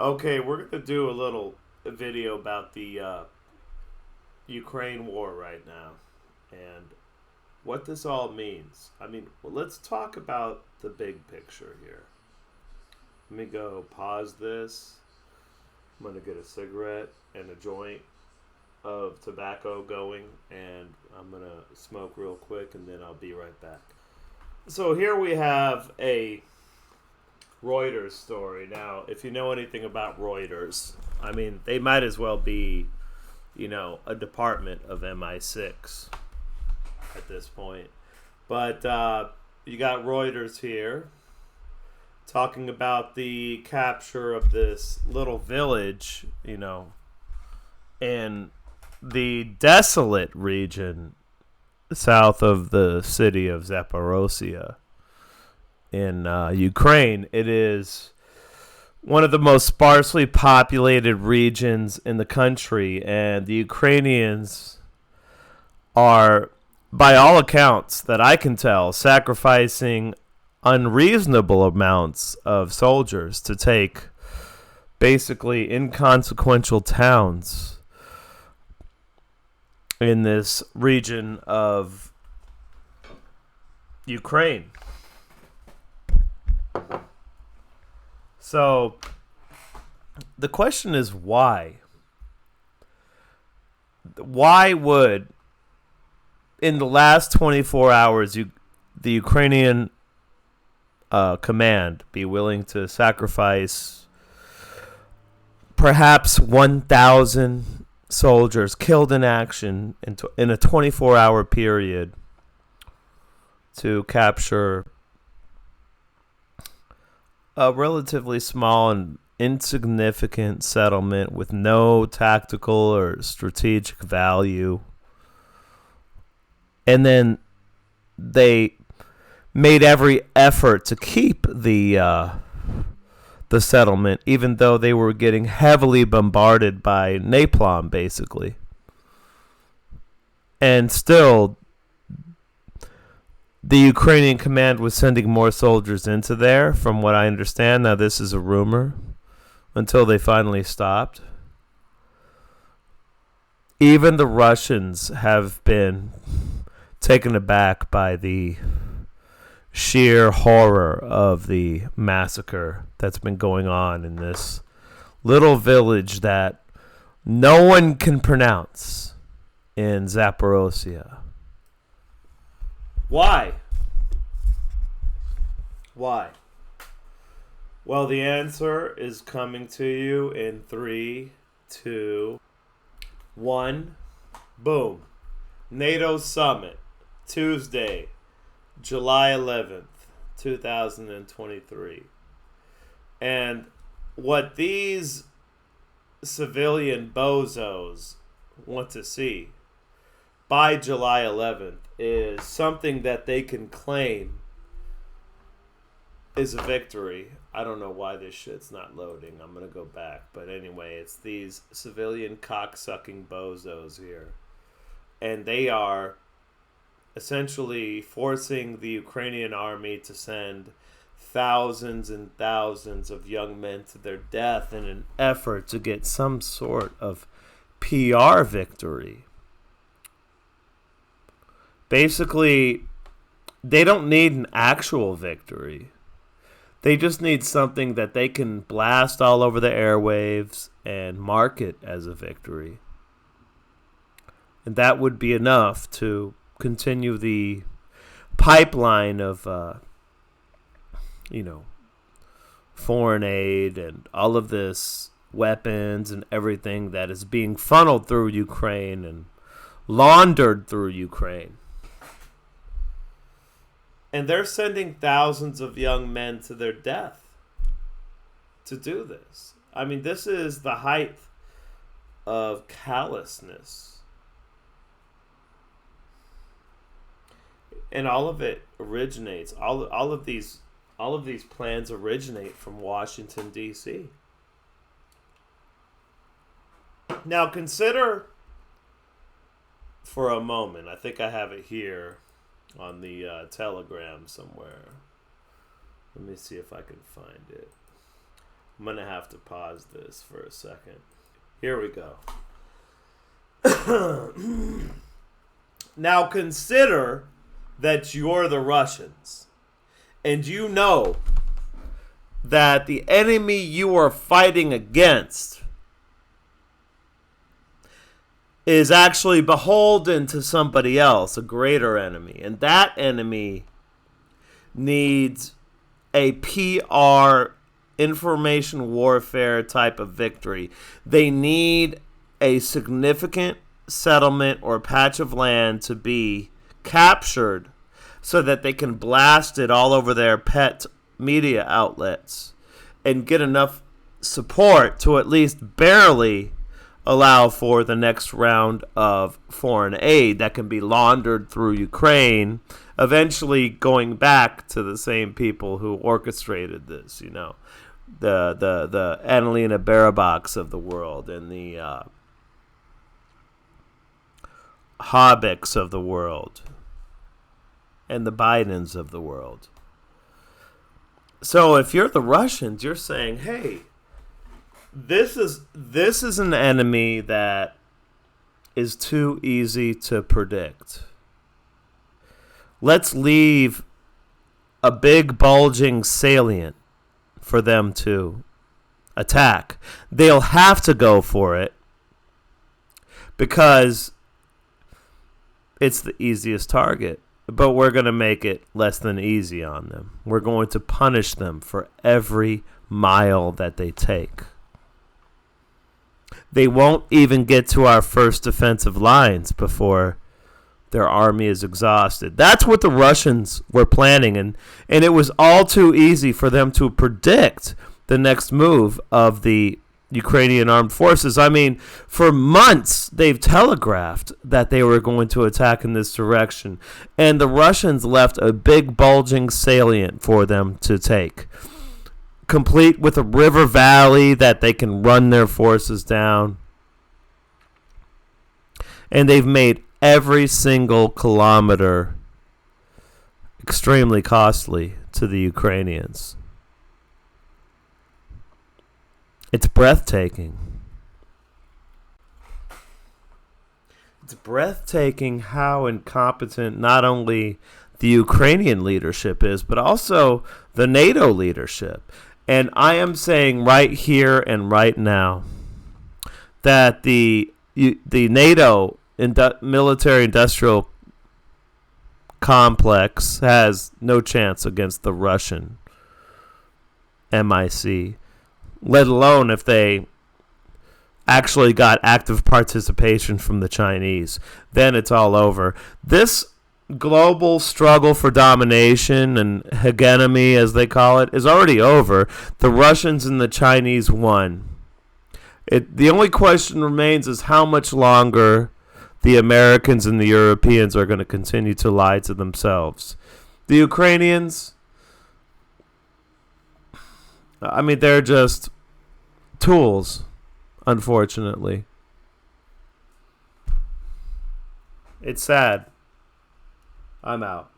Okay, we're gonna do a little video about the Ukraine war right now and what this all means. Let's talk about the big picture here. Let me go pause this. I'm gonna get a cigarette and a joint of tobacco going, and I'm gonna smoke real quick, and then I'll be right back. So here we have a Reuters story. Now, if you know anything about Reuters, they might as well be, a department of MI6 at this point. But you got Reuters here talking about the capture of this little village, in the desolate region south of the city of Zaporozhye in Ukraine. It is one of the most sparsely populated regions in the country, and the Ukrainians are, by all accounts that I can tell, sacrificing unreasonable amounts of soldiers to take basically inconsequential towns in this region of Ukraine. So the question is why? Why would, in the last 24 hours, the Ukrainian command be willing to sacrifice perhaps 1,000 soldiers killed in action in a 24-hour period to capture a relatively small and insignificant settlement with no tactical or strategic value? And then they made every effort to keep the settlement, even though they were getting heavily bombarded by napalm, basically. And still, the Ukrainian command was sending more soldiers into there, from what I understand. Now, this is a rumor, until they finally stopped. Even the Russians have been taken aback by the sheer horror of the massacre that's been going on in this little village that no one can pronounce in Zaporozhye. Why? Why? Well, the answer is coming to you in 3, 2, 1. Boom. NATO summit, Tuesday, July 11th, 2023. And what these civilian bozos want to see by July 11th is something that they can claim is a victory. I don't know why this shit's not loading. I'm going to go back. But anyway, it's these civilian cocksucking bozos here. And they are essentially forcing the Ukrainian army to send thousands and thousands of young men to their death in an effort to get some sort of PR victory. Basically, they don't need an actual victory. They just need something that they can blast all over the airwaves and market as a victory. And that would be enough to continue the pipeline of, foreign aid and all of this weapons and everything that is being funneled through Ukraine and laundered through Ukraine. And they're sending thousands of young men to their death to do this. This is the height of callousness. And all of it originates, all of these plans originate from Washington, D.C. Now consider for a moment, I think I have it here on the Telegram somewhere. Let me see if I can find it. I'm going to have to pause this for a second. Here we go. Now consider that you're the Russians. And you know that the enemy you are fighting against is actually beholden to somebody else, a greater enemy. And that enemy needs a PR, information warfare type of victory. They need a significant settlement or patch of land to be captured so that they can blast it all over their pet media outlets and get enough support to at least barely allow for the next round of foreign aid that can be laundered through Ukraine, eventually going back to the same people who orchestrated this, you know, the Annalena Baerbocks of the world and the Habecks of the world and the Bidens of the world. So if you're the Russians, you're saying, hey, this is an enemy that is too easy to predict. Let's leave a big bulging salient for them to attack. They'll have to go for it because it's the easiest target. But we're going to make it less than easy on them. We're going to punish them for every mile that they take. They won't even get to our first defensive lines before their army is exhausted. That's what the Russians were planning, and it was all too easy for them to predict the next move of the Ukrainian armed forces. I mean, for months they've telegraphed that they were going to attack in this direction, and the Russians left a big bulging salient for them to take, complete with a river valley that they can run their forces down. And they've made every single kilometer extremely costly to the Ukrainians. It's breathtaking. It's breathtaking how incompetent not only the Ukrainian leadership is, but also the NATO leadership. And I am saying right here and right now that the NATO military-industrial complex has no chance against the Russian MIC. Let alone if they actually got active participation from the Chinese. Then it's all over. This global struggle for domination and hegemony, as they call it, is already over. The Russians and the Chinese won. The only question remains is how much longer the Americans and the Europeans are going to continue to lie to themselves. The Ukrainians, I mean, they're just tools, unfortunately. It's sad. I'm out.